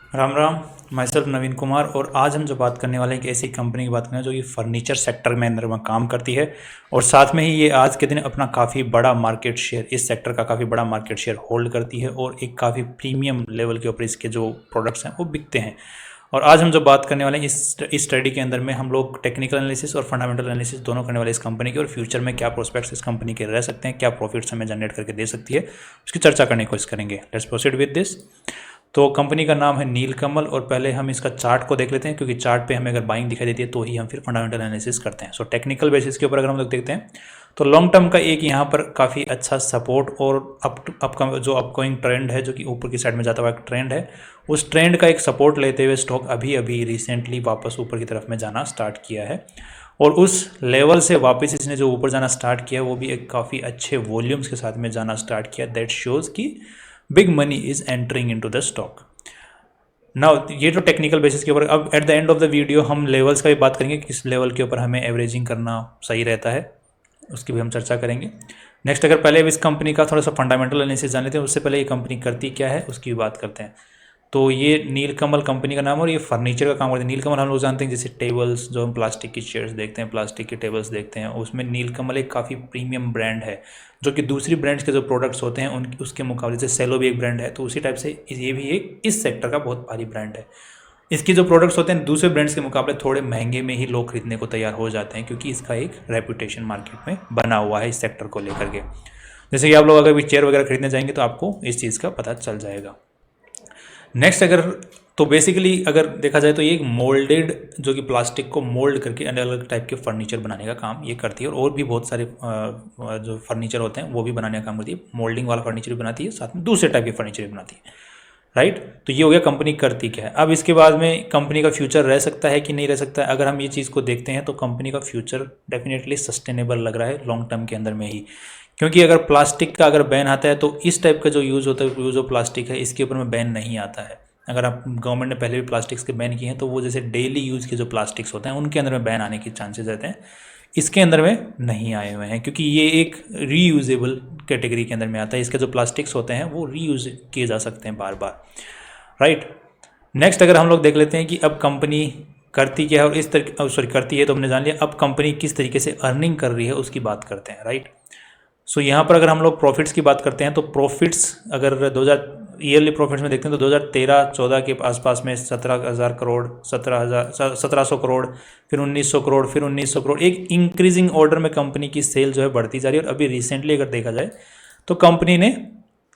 Ram Ram. My self नवीन कुमार। और आज हम जो बात करने वाले हैं एक ऐसी कंपनी की बात करें जो कि फर्नीचर सेक्टर में अंदर में काम करती है और साथ में ही ये आज के दिन अपना काफ़ी बड़ा मार्केट शेयर, इस सेक्टर का काफ़ी बड़ा मार्केट शेयर होल्ड करती है और एक काफ़ी प्रीमियम लेवल के ऊपर इसके जो प्रोडक्ट्स हैं वो बिकते हैं। और आज हम जो बात करने वाले हैं इस स्टडी के अंदर में हम लोग टेक्निकल एनालिसिस और फंडामेंटल एनालिसिस दोनों करने वाले इस कंपनी के, और फ्यूचर में क्या प्रोस्पेक्ट्स इस कंपनी के रह सकते हैं, क्या प्रॉफिट्स हमें जनरेट करके दे सकती है, उसकी चर्चा करने की कोशिश करेंगे। Let's proceed with this. तो कंपनी का नाम है नीलकमल और पहले हम इसका चार्ट को देख लेते हैं, क्योंकि चार्ट पे हमें अगर बाइंग दिखाई देती है तो ही हम फिर फंडामेंटल एनालिसिस करते हैं। सो टेक्निकल बेसिस के ऊपर अगर हम लोग देखते हैं तो लॉन्ग टर्म का एक यहाँ पर काफ़ी अच्छा सपोर्ट और जो अपकमिंग ट्रेंड है, जो कि ऊपर की साइड में जाता हुआ एक ट्रेंड है, उस ट्रेंड का एक सपोर्ट लेते हुए स्टॉक अभी अभी रिसेंटली वापस ऊपर की तरफ में जाना स्टार्ट किया है। और उस लेवल से वापस इसने जो ऊपर जाना स्टार्ट किया वो भी एक काफ़ी अच्छे वॉल्यूम्स के साथ में जाना स्टार्ट किया। दैट शोज़ कि big money is entering into the stock. Now ये तो टेक्निकल बेसिस के ऊपर। अब at the end of the video हम लेवल्स का भी बात करेंगे, किस लेवल के ऊपर हमें एवरेजिंग करना सही रहता है, उसकी भी हम चर्चा करेंगे। नेक्स्ट, अगर पहले इस कंपनी का थोड़ा सा फंडामेंटल एनालिसिस जान लेते हैं, उससे पहले ये कंपनी करती क्या है उसकी भी बात करते हैं। तो ये नीलकमल कंपनी का नाम है और ये फर्नीचर का काम करते हैं। नीलकमल हम लोग जानते हैं जैसे टेबल्स, जो हम प्लास्टिक की चेयर्स देखते हैं, प्लास्टिक की टेबल्स देखते हैं, उसमें नीलकमल एक काफ़ी प्रीमियम ब्रांड है जो कि दूसरी ब्रांड्स के जो प्रोडक्ट्स होते हैं उन उसके मुकाबले, जैसे सेलो भी एक ब्रांड है, तो उसी टाइप से ये भी एक इस सेक्टर का बहुत भारी ब्रांड है। इसके जो प्रोडक्ट्स होते हैं दूसरे ब्रांड्स के मुकाबले थोड़े महंगे में ही लोग खरीदने को तैयार हो जाते हैं, क्योंकि इसका एक रेपुटेशन मार्केट में बना हुआ है इस सेक्टर को लेकर के। जैसे कि आप लोग अगर भी चेयर वगैरह खरीदने जाएंगे तो आपको इस चीज़ का पता चल जाएगा। नेक्स्ट, अगर तो बेसिकली अगर देखा जाए तो ये एक मोल्डेड, जो कि प्लास्टिक को मोल्ड करके अलग अलग टाइप के फर्नीचर बनाने का काम ये करती है, और भी बहुत सारे जो फर्नीचर होते हैं वो भी बनाने का काम करती है। मोल्डिंग वाला फर्नीचर भी बनाती है, साथ में दूसरे टाइप के फर्नीचर भी बनाती है, राइट। तो ये हो गया कंपनी करती क्या है। अब इसके बाद में कंपनी का फ्यूचर रह सकता है कि नहीं रह सकता है, अगर हम ये चीज़ को देखते हैं तो कंपनी का फ्यूचर डेफिनेटली सस्टेनेबल लग रहा है लॉन्ग टर्म के अंदर में ही। क्योंकि अगर प्लास्टिक का अगर बैन आता है तो इस टाइप का जो यूज़ होता है, यूज़ ऑफ प्लास्टिक है, इसके ऊपर में बैन नहीं आता है। अगर आप गवर्नमेंट ने पहले भी प्लास्टिक्स के बैन किए हैं तो वो जैसे डेली यूज़ के जो प्लास्टिक्स होते हैं उनके अंदर में बैन आने के चांसेस रहते हैं, इसके अंदर में नहीं आए हुए हैं, क्योंकि ये एक रीयूजेबल कैटेगरी के अंदर में आता है। इसके जो प्लास्टिक्स होते हैं वो रीयूज किए जा सकते हैं बार बार, राइट। नेक्स्ट, अगर हम लोग देख लेते हैं कि अब कंपनी करती क्या है और इस तरीके, सॉरी करती है तो हमने जान लिया, अब कंपनी किस तरीके से अर्निंग कर रही है उसकी बात करते हैं, राइट। सो यहाँ पर अगर हम लोग प्रॉफिट्स की बात करते हैं तो प्रॉफिट्स अगर 2000 ईयरली प्रॉफिट्स में देखते हैं तो 2013-14 के आसपास में 17,000 करोड़, 1700 करोड़, फिर 1900 करोड़, फिर 1900 करोड़, एक इंक्रीजिंग ऑर्डर में कंपनी की सेल जो है बढ़ती जा रही है। और अभी रिसेंटली अगर देखा जाए तो कंपनी ने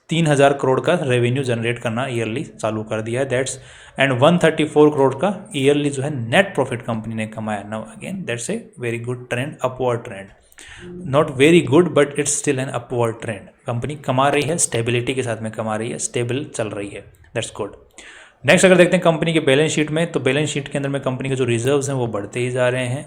3,000 करोड़ का रेवेन्यू जनरेट करना ईयरली चालू कर दिया है। दैट्स एंड 134 करोड़ का ईयरली जो है नेट प्रॉफिट कंपनी ने कमाया। Now again that's a very good trend, upward trend, not very good but it's still an upward trend. Company कमा रही है, स्टेबिलिटी के साथ में कमा रही है, स्टेबल चल रही है, दैट्स गुड। नेक्स्ट, अगर देखते हैं कंपनी के बैलेंस शीट में, तो बैलेंस शीट के अंदर में कंपनी के जो रिजर्व्स हैं वो बढ़ते ही जा रहे हैं,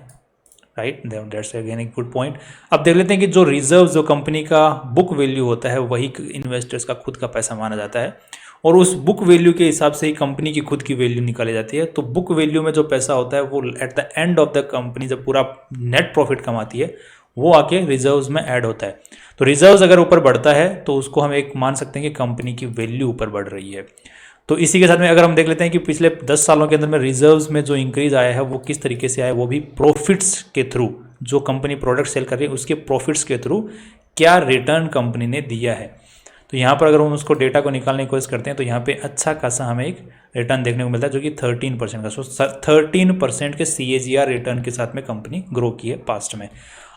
राइट। दैट्स अगेन एक गुड पॉइंट। अब देख लेते हैं कि जो रिजर्व, जो कंपनी का बुक वैल्यू होता है वही इन्वेस्टर्स का खुद का पैसा माना जाता है, और उस बुक वैल्यू के हिसाब से ही कंपनी की खुद की वैल्यू निकाली जाती है। तो बुक वैल्यू में जो पैसा होता है वो at the end of the company जब पूरा नेट प्रॉफिट कमाती है वो आके रिजर्व्स में ऐड होता है। तो रिजर्व्स अगर ऊपर बढ़ता है तो उसको हम एक मान सकते हैं कि कंपनी की वैल्यू ऊपर बढ़ रही है। तो इसी के साथ में अगर हम देख लेते हैं कि पिछले 10 सालों के अंदर में रिजर्व्स में जो इंक्रीज आया है वो किस तरीके से आया है, वो भी प्रॉफिट्स के थ्रू, जो कंपनी प्रोडक्ट सेल कर रही है उसके प्रॉफिट्स के थ्रू क्या रिटर्न कंपनी ने दिया है। तो यहाँ पर अगर हम उसको डेटा को निकालने की कोशिश करते हैं तो यहाँ पे अच्छा खासा हमें एक रिटर्न देखने को मिलता है, जो कि 13% का। सो 13% के CAGR रिटर्न के साथ में कंपनी ग्रो की है पास्ट में।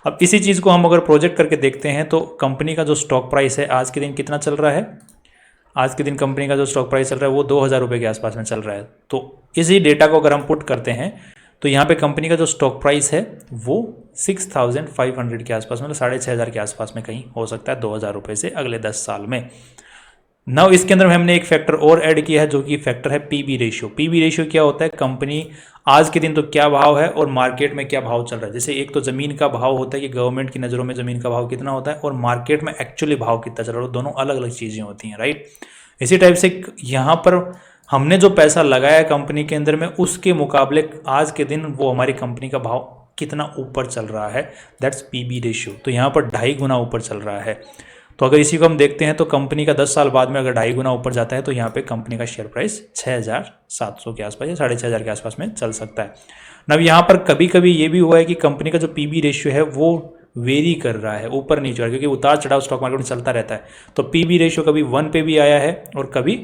अब इसी चीज़ को हम अगर प्रोजेक्ट करके देखते हैं तो कंपनी का जो स्टॉक प्राइस है आज के दिन कितना चल रहा है, आज के दिन कंपनी का जो स्टॉक प्राइस चल रहा है वो 2,000 रुपये के आसपास में चल रहा है। तो इसी डेटा को अगर हम पुट करते हैं तो यहाँ पे कंपनी का जो स्टॉक प्राइस है वो 6,500 के आसपास, मतलब 6,500 के आसपास में कहीं हो सकता है 2,000 रुपये से अगले 10 साल में। नाउ इसके अंदर हमने एक फैक्टर और ऐड किया है, जो कि फैक्टर है पीबी रेशियो। पीबी रेशियो क्या होता है, कंपनी आज के दिन तो क्या भाव है और मार्केट में क्या भाव चल रहा है। जैसे एक तो ज़मीन का भाव होता है कि गवर्नमेंट की नज़रों में ज़मीन का भाव कितना होता है, और मार्केट में एक्चुअली भाव कितना चल रहा है, दोनों अलग अलग चीज़ें होती हैं, राइट। इसी टाइप से यहाँ पर हमने जो पैसा लगाया कंपनी के अंदर में उसके मुकाबले आज के दिन वो हमारी कंपनी का भाव कितना ऊपर चल रहा है, दैट्स पीबी रेशियो। तो यहाँ पर 2.5 गुना ऊपर चल रहा है। तो अगर इसी को हम देखते हैं तो कंपनी का 10 साल बाद में अगर 2.5 गुना ऊपर जाता है तो यहाँ पे कंपनी का शेयर प्राइस 6,700 के आसपास या 6,500 के आसपास में चल सकता है। अब यहाँ पर कभी कभी ये भी हुआ है कि कंपनी का जो पीबी रेशियो है वो वेरी कर रहा है, ऊपर नीचे हो रहा है, क्योंकि उतार चढ़ाव स्टॉक मार्केट में चलता रहता है। तो पीबी रेशियो कभी 1 पे भी आया है और कभी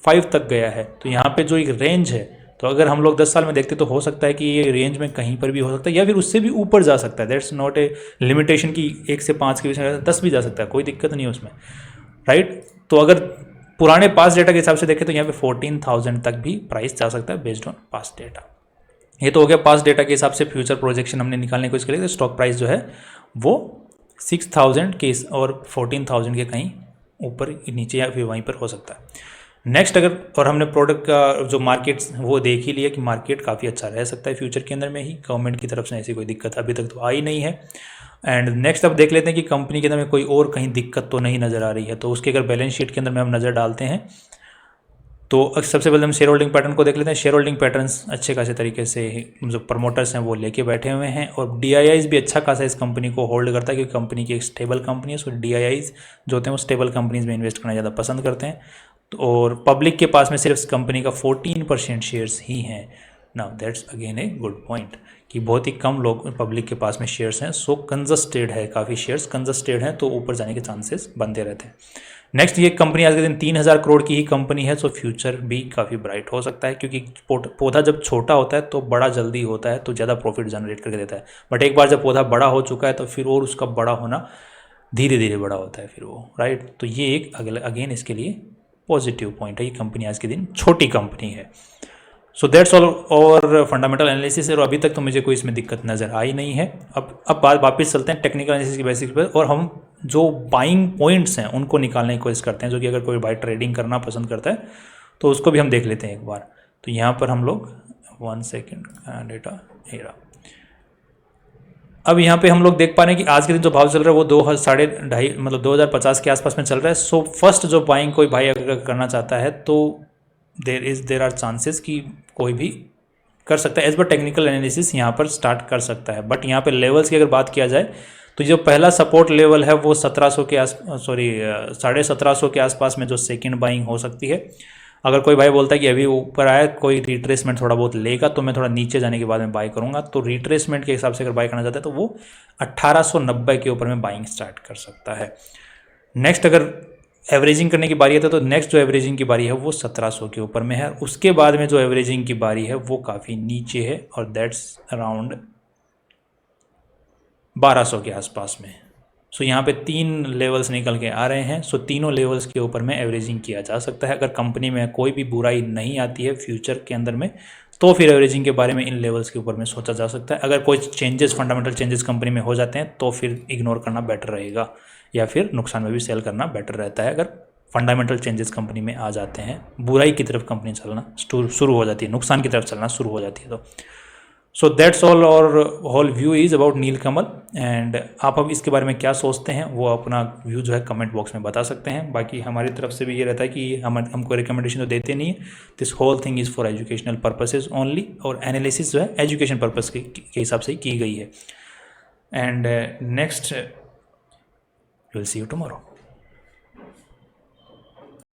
5 तक गया है। तो यहाँ पे जो एक रेंज है, तो अगर हम लोग 10 साल में देखते तो हो सकता है कि ये रेंज में कहीं पर भी हो सकता है या फिर उससे भी ऊपर जा सकता है। दैट्स नॉट ए लिमिटेशन कि 1 से 5 के बीच में 10 भी जा सकता है, कोई दिक्कत नहीं है उसमें, राइट। तो अगर पुराने पास डेटा के हिसाब से देखें तो यहाँ पे 14,000 तक भी प्राइस जा सकता है बेस्ड ऑन पास डेटा। ये तो हो गया पास डेटा के हिसाब से फ्यूचर प्रोजेक्शन हमने निकालने की कोशिश करी। तो स्टॉक प्राइस जो है वो 6,000 के और 14,000 के कहीं ऊपर नीचे या फिर वहीं पर हो सकता है। नेक्स्ट अगर और हमने प्रोडक्ट का जो मार्केट्स वो देख ही लिया कि मार्केट काफ़ी अच्छा रह सकता है फ्यूचर के अंदर में ही, गवर्नमेंट की तरफ से ऐसी कोई दिक्कत अभी तक तो आई नहीं है। एंड नेक्स्ट अब देख लेते हैं कि कंपनी के अंदर में कोई और कहीं दिक्कत तो नहीं नज़र आ रही है। तो उसके अगर बैलेंस शीट के अंदर में हम नज़र डालते हैं तो सबसे पहले हम शेयर होल्डिंग पैटर्न को देख लेते हैं। शेयर होल्डिंग पैटर्न्स अच्छे खासे तरीके से जो प्रमोटर्स हैं वो लेके बैठे हुए हैं और डीआईआईज भी अच्छा खासा इस कंपनी को होल्ड करता है, क्योंकि कंपनी की एक स्टेबल कंपनी है। सो डीआईआईज जो होते हैं वो स्टेबल कंपनीज में इन्वेस्ट करना ज़्यादा पसंद करते हैं। और पब्लिक के पास में सिर्फ इस कंपनी का 14% शेयर्स ही हैं। Now that's again a good point कि बहुत ही कम लोग पब्लिक के पास में शेयर्स हैं। सो कंजस्टेड है, काफ़ी शेयर्स कंजस्टेड हैं, तो ऊपर जाने के चांसेस बनते रहते हैं। नेक्स्ट ये कंपनी आज के दिन 3,000 करोड़ की ही कंपनी है। सो फ्यूचर भी काफ़ी ब्राइट हो सकता है, क्योंकि पौधा जब छोटा होता है तो बड़ा जल्दी होता है, तो ज़्यादा प्रॉफिट जनरेट करके देता है। बट एक बार जब पौधा बड़ा हो चुका है तो फिर और उसका बड़ा होना धीरे धीरे बड़ा होता है फिर वो, राइट। तो ये एक अगेन इसके लिए पॉजिटिव पॉइंट है। ये कंपनी आज के दिन छोटी कंपनी है। सो दैट्स ऑल और फंडामेंटल एनालिसिस है, और अभी तक तो मुझे कोई इसमें दिक्कत नज़र आई नहीं है। अब बात वापस चलते हैं टेक्निकल एनालिसिस की बेसिस पर, और हम जो बाइंग पॉइंट्स हैं उनको निकालने की कोशिश करते हैं, जो कि अगर कोई बाई ट्रेडिंग करना पसंद करता है तो उसको भी हम देख लेते हैं एक बार। तो यहाँ पर हम लोग 1 सेकेंड डेटा हेरा, अब यहाँ पे हम लोग देख पा रहे हैं कि आज के दिन जो भाव चल रहा है वो 2,500 मतलब 2050 के आसपास में चल रहा है। सो फर्स्ट जो बाइंग कोई भाई अगर करना चाहता है तो देर आर चांसेस कि कोई भी कर सकता है, एज पर टेक्निकल एनालिसिस यहाँ पर स्टार्ट कर सकता है। बट यहाँ पे लेवल्स की अगर बात किया जाए तो जो पहला सपोर्ट लेवल है वो 1700 के 1750 के आसपास में जो सेकंड बाइंग हो सकती है। अगर कोई भाई बोलता है कि अभी ऊपर आया, कोई रिट्रेसमेंट थोड़ा बहुत लेगा तो मैं थोड़ा नीचे जाने के बाद में बाई करूंगा, तो रिट्रेसमेंट के हिसाब से अगर बाई करना चाहता है तो वो 1890 के ऊपर में बाइंग स्टार्ट कर सकता है। नेक्स्ट अगर एवरेजिंग करने की बारी है तो नेक्स्ट जो एवरेजिंग की बारी है वो 1700 के ऊपर में है। उसके बाद में जो एवरेजिंग की बारी है वो काफ़ी नीचे है, और दैट्स अराउंड 1200 के आसपास में। सो यहाँ पे 3 लेवल्स निकल के आ रहे हैं। सो तीनों लेवल्स के ऊपर में एवरेजिंग किया जा सकता है। अगर कंपनी में कोई भी बुराई नहीं आती है फ्यूचर के अंदर में, तो फिर एवरेजिंग के बारे में इन लेवल्स के ऊपर में सोचा जा सकता है। अगर कोई चेंजेस, फंडामेंटल चेंजेस कंपनी में हो जाते हैं तो फिर इग्नोर करना बेटर रहेगा, या फिर नुकसान में भी सेल करना बेटर रहता है। अगर फंडामेंटल चेंजेस कंपनी में आ जाते हैं, बुराई की तरफ कंपनी चलना शुरू हो जाती है, नुकसान की तरफ चलना शुरू हो जाती है। तो सो दैट्स ऑल, और whole view is about Neelkamal. And आप अब इसके बारे में क्या सोचते हैं वो अपना व्यू जो है कमेंट बॉक्स में बता सकते हैं। बाकी हमारी तरफ से भी ये रहता है कि हमको रिकमेंडेशन तो देते नहीं है। This whole thing is for educational purposes only, और एनालिसिस जो है एजुकेशन पर्पस के हिसाब से ही की गई है। And next will see you tomorrow.